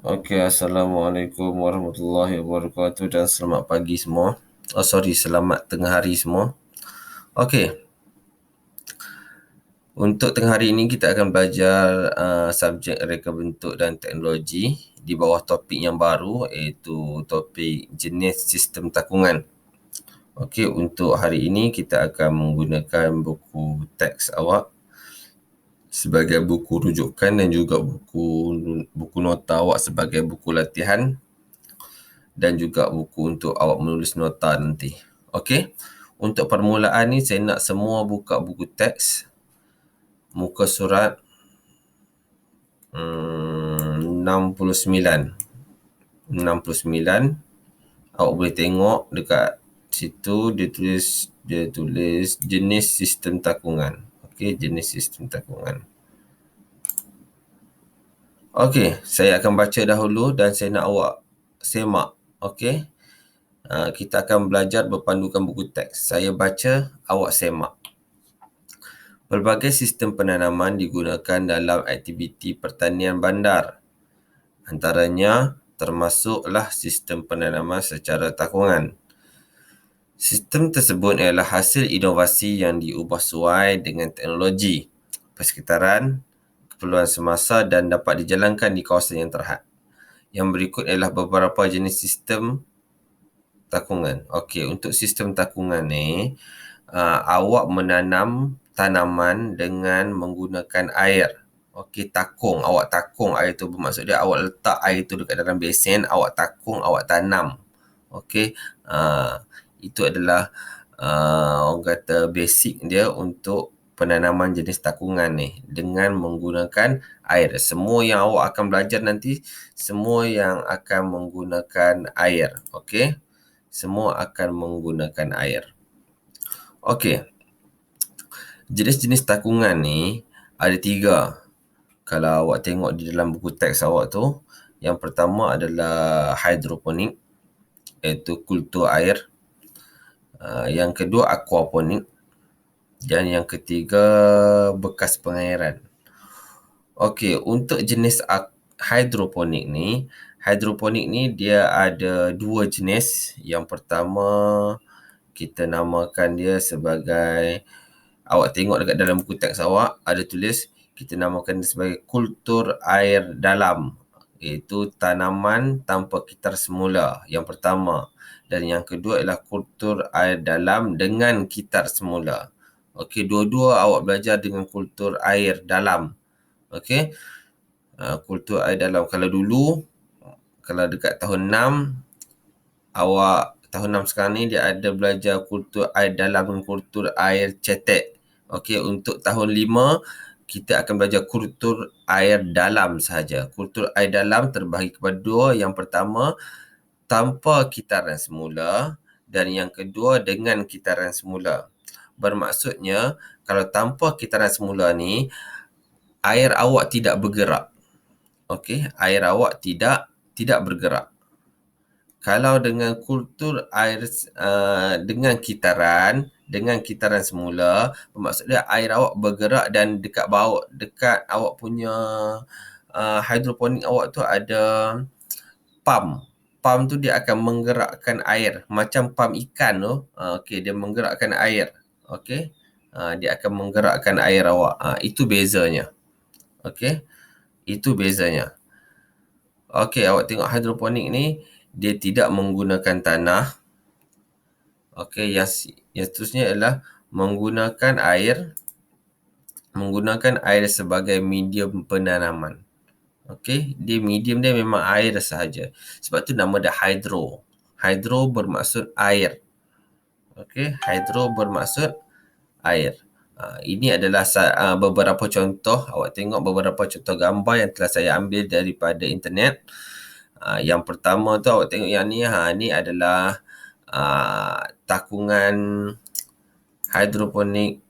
Okey, Assalamualaikum warahmatullahi wabarakatuh dan selamat pagi semua. Selamat tengah hari semua. Okey, untuk tengah hari ini kita akan belajar subjek reka bentuk dan teknologi di bawah topik yang baru iaitu topik jenis sistem takungan. Okey, untuk hari ini kita akan menggunakan buku teks awak sebagai buku rujukan dan juga buku nota awak sebagai buku latihan dan juga buku untuk awak menulis nota nanti. Okey. Untuk permulaan ni saya nak semua buka buku teks muka surat 69. 69 awak boleh tengok dekat situ dia tulis jenis sistem takungan. Okey, jenis sistem takungan. Okey, saya akan baca dahulu dan saya nak awak semak. Okey. Kita akan belajar berpandukan buku teks. Saya baca, awak semak. Berbagai sistem penanaman digunakan dalam aktiviti pertanian bandar. Antaranya termasuklah sistem penanaman secara takungan. Sistem tersebut ialah hasil inovasi yang diubah sesuai dengan teknologi, persekitaran, keperluan semasa dan dapat dijalankan di kawasan yang terhad. Yang berikut ialah beberapa jenis sistem takungan. Okey, untuk sistem takungan ni, awak menanam tanaman dengan menggunakan air. Okey, awak takung air tu, bermaksud dia awak letak air tu dekat dalam besen, awak takung, awak tanam. Okey, itu adalah orang kata basic dia untuk penanaman jenis takungan ni dengan menggunakan air. Semua yang awak akan belajar nanti, semua yang akan menggunakan air. Okey, semua akan menggunakan air. Okey, jenis-jenis takungan ni ada 3. Kalau awak tengok di dalam buku teks awak tu, yang pertama adalah hidroponik, iaitu kultur air. Yang kedua aquaponik dan yang ketiga bekas pengairan. Okey, untuk jenis hidroponik ni dia ada 2 jenis. Yang pertama kita namakan dia sebagai, awak tengok dekat dalam buku teks awak ada tulis, kita namakan dia sebagai kultur air dalam, iaitu tanaman tanpa kitar semula, yang pertama. Dan yang kedua ialah kultur air dalam dengan kitar semula. Okey, dua-dua awak belajar dengan kultur air dalam. Okey, kultur air dalam. Kalau dekat tahun 6, tahun 6 sekarang ni dia ada belajar kultur air dalam dan kultur air cetek. Okey, untuk tahun 5 kita akan belajar kultur air dalam sahaja. Kultur air dalam terbahagi kepada 2. Yang pertama, tanpa kitaran semula dan yang kedua dengan kitaran semula. Bermaksudnya, kalau tanpa kitaran semula ni, air awak tidak bergerak. Okey, air awak tidak bergerak. Kalau dengan kultur air dengan kitaran semula, bermaksudnya air awak bergerak dan dekat awak punya hidroponik awak tu ada pump. Pump tu dia akan menggerakkan air macam pump ikan tu. Okey, dia menggerakkan air. Okey, dia akan menggerakkan air awak. Itu bezanya. Okey, itu bezanya. Okey, awak tengok hidroponik ni dia tidak menggunakan tanah. Okey, yang seterusnya ialah menggunakan air sebagai medium penanaman. Okey, medium dia memang air sahaja. Sebab tu nama dia hydro. Hydro bermaksud air. Okey, hydro bermaksud air. Ini adalah beberapa contoh. Awak tengok beberapa contoh gambar yang telah saya ambil daripada internet. Yang pertama tu awak tengok yang ni. Ni adalah takungan hidroponik,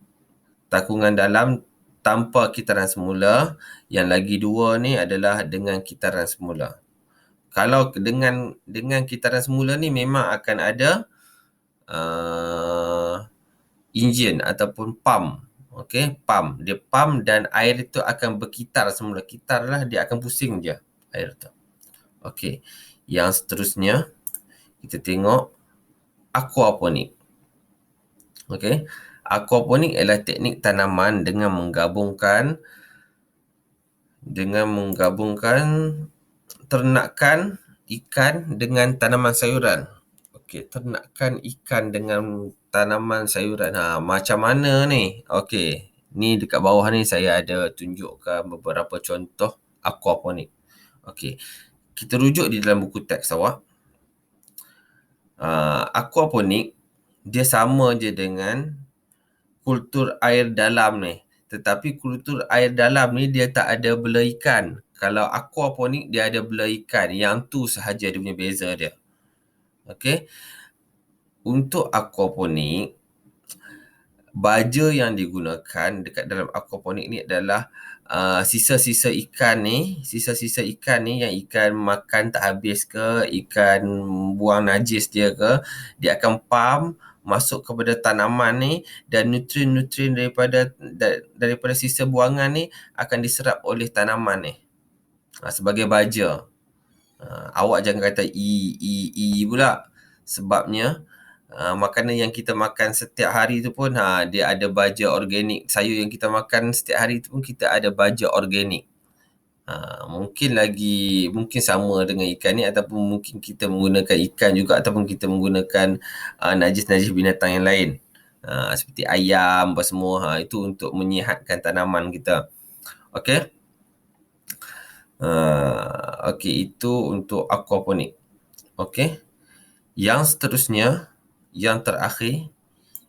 takungan dalam tanpa kitaran semula. Yang lagi 2 ni adalah dengan kitaran semula. Kalau dengan kitaran semula ni memang akan ada enjin ataupun pump. Okey, pump. Dia pump dan air itu akan berkitar semula. Kitar lah, dia akan pusing je air tu. Okey. Yang seterusnya kita tengok aquaponik. Okey. Aquaponik adalah teknik tanaman dengan menggabungkan ternakan ikan dengan tanaman sayuran. Okey, ternakan ikan dengan tanaman sayuran. Macam mana ni? Okey, ni dekat bawah ni saya ada tunjukkan beberapa contoh aquaponik. Okey, kita rujuk di dalam buku teks awak. Aquaponik dia sama je dengan kultur air dalam ni. Tetapi kultur air dalam ni dia tak ada bela ikan. Kalau aquaponik dia ada bela ikan. Yang tu sahaja dia punya beza dia. Okey. Untuk aquaponik, baja yang digunakan dekat dalam aquaponik ni adalah sisa-sisa ikan ni yang ikan makan tak habis ke, ikan buang najis dia ke, dia akan pump masuk kepada tanaman ni dan nutrien-nutrien daripada sisa buangan ni akan diserap oleh tanaman ni sebagai baja. Awak jangan kata pula, sebabnya makanan yang kita makan setiap hari tu pun dia ada baja organik. Sayur yang kita makan setiap hari tu pun kita ada baja organik. Mungkin sama dengan ikan ni, ataupun mungkin kita menggunakan ikan juga, ataupun kita menggunakan najis-najis binatang yang lain. Seperti ayam apa semua, itu untuk menyihatkan tanaman kita. Okey. Okey, itu untuk aquaponik. Okey. Yang seterusnya, yang terakhir,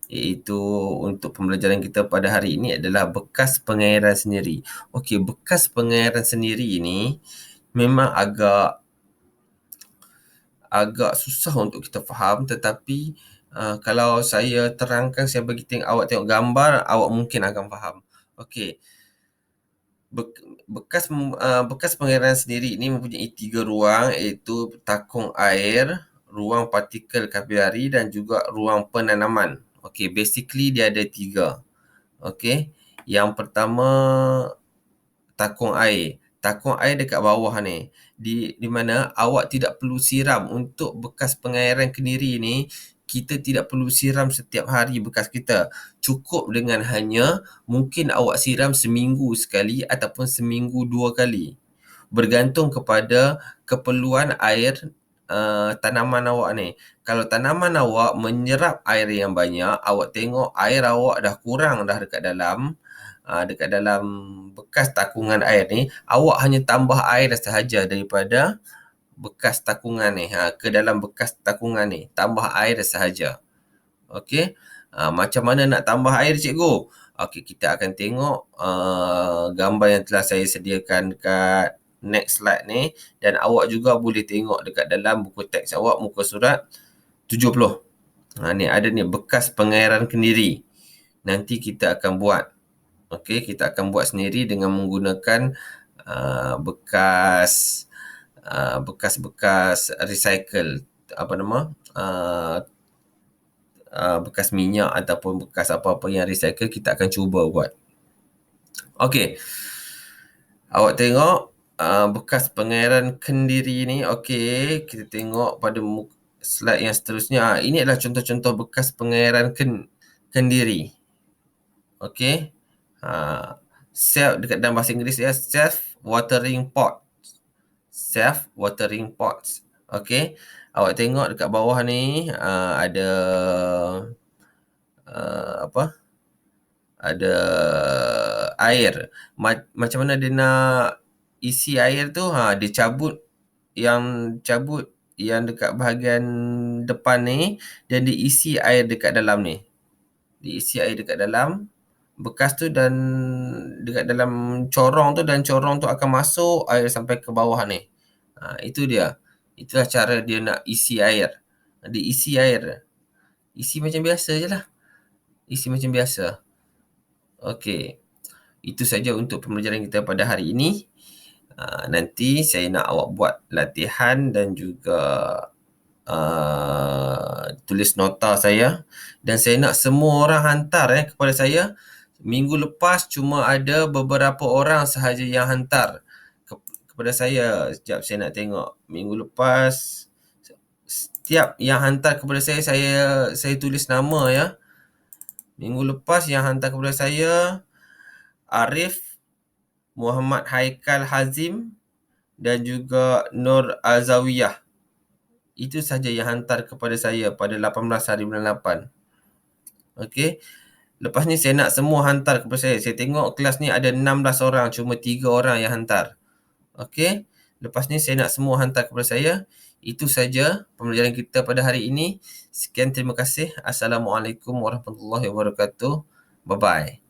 iaitu untuk pembelajaran kita pada hari ini adalah bekas pengairan sendiri. Okey, bekas pengairan sendiri ni memang agak susah untuk kita faham, tetapi kalau saya terangkan, saya bagi awak tengok gambar, awak mungkin akan faham. Okey. Bekas pengairan sendiri ini mempunyai 3 ruang, iaitu takung air, ruang partikel kapilari dan juga ruang penanaman. Okey, basically dia ada 3. Okey. Yang pertama, takung air. Takung air dekat bawah ni. Di mana awak tidak perlu siram. Untuk bekas pengairan kendiri ni, kita tidak perlu siram setiap hari bekas kita. Cukup dengan hanya mungkin awak siram seminggu sekali ataupun seminggu 2 kali. Bergantung kepada keperluan air tanaman awak ni. Kalau tanaman awak menyerap air yang banyak, awak tengok air awak dah kurang dah dekat dalam bekas takungan air ni, awak hanya tambah air sahaja daripada bekas takungan ni ke dalam bekas takungan ni, tambah air sahaja. Okey. Macam mana nak tambah air, cikgu? Okey, kita akan tengok gambar yang telah saya sediakan dekat next slide ni, dan awak juga boleh tengok dekat dalam buku teks awak, muka surat 70. Ni ada ni bekas pengairan kendiri. Nanti kita akan buat. Okey, kita akan buat sendiri dengan menggunakan bekas-bekas recycle, bekas minyak ataupun bekas apa-apa yang recycle, kita akan cuba buat. Okey. Awak tengok bekas pengairan kendiri ni. Okey, kita tengok pada slide yang seterusnya. Ini adalah contoh-contoh bekas pengairan kendiri. Okey. Dekat dalam bahasa Inggeris dia self-watering pot. Self-watering pots. Okey. Awak tengok dekat bawah ni ada ada air. Macam mana dia nak isi air tu? Dia cabut yang dekat bahagian depan ni, dan diisi air dekat dalam ni. Diisi air dekat dalam bekas tu dan dekat dalam corong tu, dan corong tu akan masuk air sampai ke bawah ni. Itu dia. Itulah cara dia nak isi air. Diisi air. Isi macam biasa je lah. Isi macam biasa. Okey. Itu saja untuk pembelajaran kita pada hari ini. Nanti saya nak awak buat latihan dan juga tulis nota saya. Dan saya nak semua orang hantar kepada saya. Minggu lepas cuma ada beberapa orang sahaja yang hantar kepada saya. Sekejap saya nak tengok. Minggu lepas, setiap yang hantar kepada saya tulis nama ya. Minggu lepas yang hantar kepada saya Arif, Muhammad Haikal Hazim dan juga Nur Azawiyah. Itu saja yang hantar kepada saya pada 18 hari bulan 8. Okey. Lepas ni saya nak semua hantar kepada saya. Saya tengok kelas ni ada 16 orang, cuma 3 orang yang hantar. Okey. Lepas ni saya nak semua hantar kepada saya. Itu saja pembelajaran kita pada hari ini. Sekian, terima kasih. Assalamualaikum warahmatullahi wabarakatuh. Bye-bye.